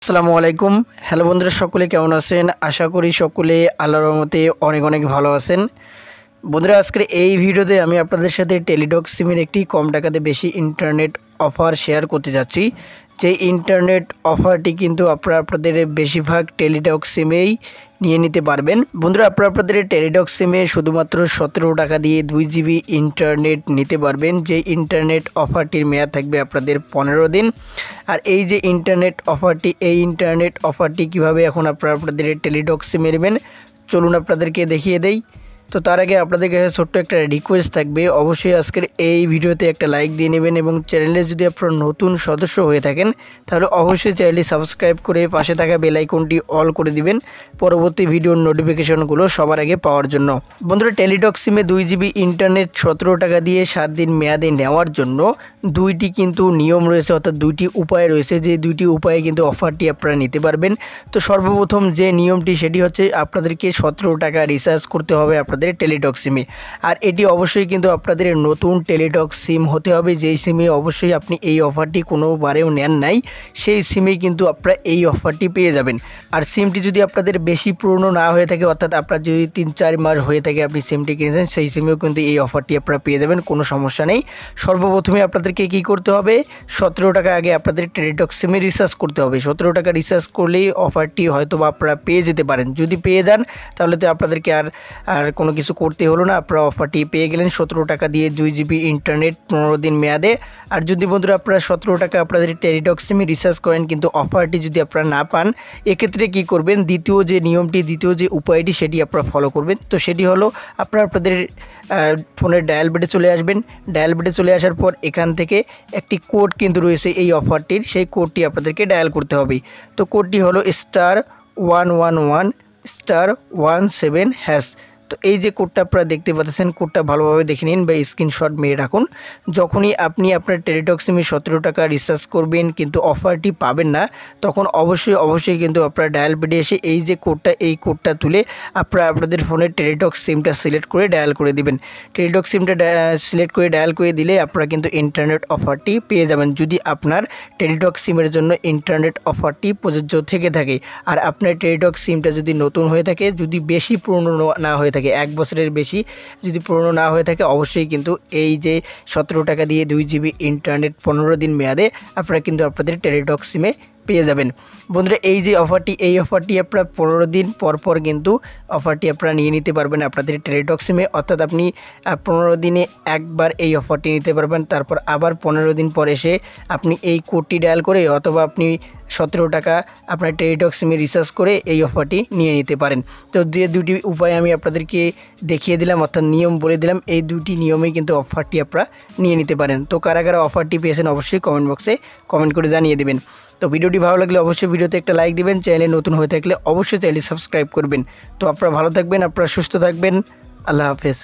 আসসালামু আলাইকুম। হ্যালো বন্ধুরা, সকলে কেমন আছেন? আশা করি সকলে আল্লাহর রহমতে অনেক অনেক ভালো আছেন। বন্ধুরা, আজকের এই ভিডিওতে আমি আপনাদের সাথে টেলিটক সিমের একটি কম টাকাতে বেশি ইন্টারনেট অফার শেয়ার করতে যাচ্ছি। যে ইন্টারনেট অফারটি কিন্তু আপনাদের বেশিরভাগ টেলিটক সিমেই নিয়ে নিতে পারবেন। বন্ধুরা, আপনাদের টেলিটক সিমে শুধুমাত্র 17 টাকা দিয়ে 2 জিবি ইন্টারনেট নিতে পারবেন। যে ইন্টারনেট অফারটির মেয়াদ থাকবে আপনাদের 15 দিন। আর এই যে ইন্টারনেট অফারটি কীভাবে এখন আপনাদের টেলিটক সিমে নেবেন, চলুন আপনাদেরকে দেখিয়ে দেই। তো তার আগে আপনাদের কাছে ছোট্ট একটা রিকোয়েস্ট থাকবে, অবশ্যই আজকের এই ভিডিওতে একটা লাইক দিয়ে নেবেন এবং চ্যানেলে যদি আপনারা নতুন সদস্য হয়ে থাকেন তাহলে অবশ্যই চ্যানেলটি সাবস্ক্রাইব করে পাশে থাকা বেল আইকনটি অল করে দিবেন পরবর্তী ভিডিওর নোটিফিকেশনগুলো সবার আগে পাওয়ার জন্য। বন্ধুরা, টেলিটক সিমে 2 জিবি ইন্টারনেট 17 টাকা দিয়ে 7 দিন মেয়াদে নেওয়ার জন্য দুইটি কিন্তু নিয়ম রয়েছে, অর্থাৎ দুইটি উপায় রয়েছে। যে দুইটি উপায়ে কিন্তু অফারটি আপনারা নিতে পারবেন। তো সর্বপ্রথম যে নিয়মটি সেটি হচ্ছে আপনাদেরকে 17 টাকা রিচার্জ করতে হবে আপনাদের টেলিটক সিমে। আর এটি অবশ্যই কিন্তু আপনাদের নতুন টেলিটক সিম হতে হবে, যেই সিমে অবশ্যই আপনি এই অফারটি কোনোবারেও নেন নাই, সেই সিমে কিন্তু আপনারা এই অফারটি পেয়ে যাবেন। আর সিমটি যদি আপনাদের বেশি পুরনো না হয়ে থাকে, অর্থাৎ আপনার যদি 3-4 মাস হয়ে থাকে আপনি সিমটি কিনেছেন, সেই সিমেও কিন্তু এই অফারটি আপনারা পেয়ে যাবেন, কোনো সমস্যা নেই। সর্বপ্রথমে আপনাদেরকে কী করতে হবে, 17 টাকা আগে আপনাদের টেলিটক সিমে রিচার্জ করতে হবে। 17 টাকা রিচার্জ করলেই অফারটি হয়তো বা আপনারা পেয়ে যেতে পারেন। যদি পেয়ে যান তাহলে তো আপনাদেরকে আর কোনো কিছু করতে হলো না, আপনারা অফারটি পেয়ে গেলেন 17 টাকা দিয়ে 2 জিবি ইন্টারনেট 15 দিন মেয়াদে। আর যদি বন্ধুরা আপনারা 17 টাকা আপনাদের টেলিটক সিমে রিচার্জ করেন কিন্তু অফারটি যদি আপনারা না পান, এক্ষেত্রে কী করবেন, দ্বিতীয় যে উপায়টি সেটি আপনারা ফলো করবেন। তো সেটি হলো আপনাদের ফোনের ডায়াল বেডে চলে আসবেন। ডায়াল বেডে চলে আসার পর এখান থেকে একটি কোড কিন্তু রয়েছে এই অফারটির, সেই কোডটি আপনাদেরকে ডায়াল করতে হবে। তো কোডটি হলো *111*17#। তো এই যে কোডটা আপনারা দেখতে পাচ্ছেন, কোডটা ভালোভাবে দেখে নিন বা স্ক্রিনশট মেরে রাখুন। যখনই আপনি আপনার টেলিটক সিমে 17 টাকা রিচার্জ করবেন কিন্তু অফারটি পাবেন না, তখন অবশ্যই কিন্তু আপনারা ডায়াল বেডে এসে এই যে কোডটা তুলে আপনারা আপনাদের ফোনের টেলিটক সিমটা সিলেক্ট করে ডায়াল করে দিবেন। টেলিটক সিমটা সিলেক্ট করে ডায়াল করে দিলে আপনারা কিন্তু ইন্টারনেট অফারটি পেয়ে যাবেন, যদি আপনার টেলিটক সিমের জন্য ইন্টারনেট অফারটি প্রযোজ্য থেকে থাকে। আর আপনার টেলিটক সিমটা যদি নতুন হয়ে থাকে, যদি বেশি পুরনো না হয়ে থাকে, 1 বছরের বেশি যদি পুরনো না হয়ে থাকে, অবশ্যই কিন্তু এই যে 17 টাকা দিয়ে 2 জিবি ইন্টারনেট 15 দিন মেয়াদে আপনারা কিন্তু আপনাদের টেলিটক সিমে পেয়ে যাবেন। বন্ধুরা, এই অফারটি আপনারা 15 দিন পর কিন্তু অফারটি আপনারা নিয়ে নিতে পারবেন আপনাদের টেলিটক সিমে। অর্থাৎ আপনি 15 দিনে একবার এই অফারটি নিতে পারবেন, তারপর আবার 15 দিন পর এসে আপনি এই কোডটি ডায়াল করে অথবা আপনি 17 টাকা আপনার টেলিটক সিমে রিচার্জ করে এই অফারটি নিয়ে নিতে পারেন। তো যে দুটি উপায় আমি আপনাদেরকে দেখিয়ে দিলাম, অর্থাৎ নিয়ম বলে দিলাম, এই দুটি নিয়মেই কিন্তু অফারটি আপনারা নিয়ে নিতে পারেন। তো কারা অফারটি পেয়েছেন অবশ্যই কমেন্ট বক্সে কমেন্ট করে জানিয়ে দেবেন। তো ভিডিওটি ভালো লাগলে অবশ্যই ভিডিওতে একটা লাইক দিবেন, চ্যানেলে নতুন হয়ে থাকলে অবশ্যই চ্যানেলটি সাবস্ক্রাইব করবেন। তো আপনারা ভালো থাকবেন, আপনারা সুস্থ থাকবেন। আল্লাহ হাফেজ।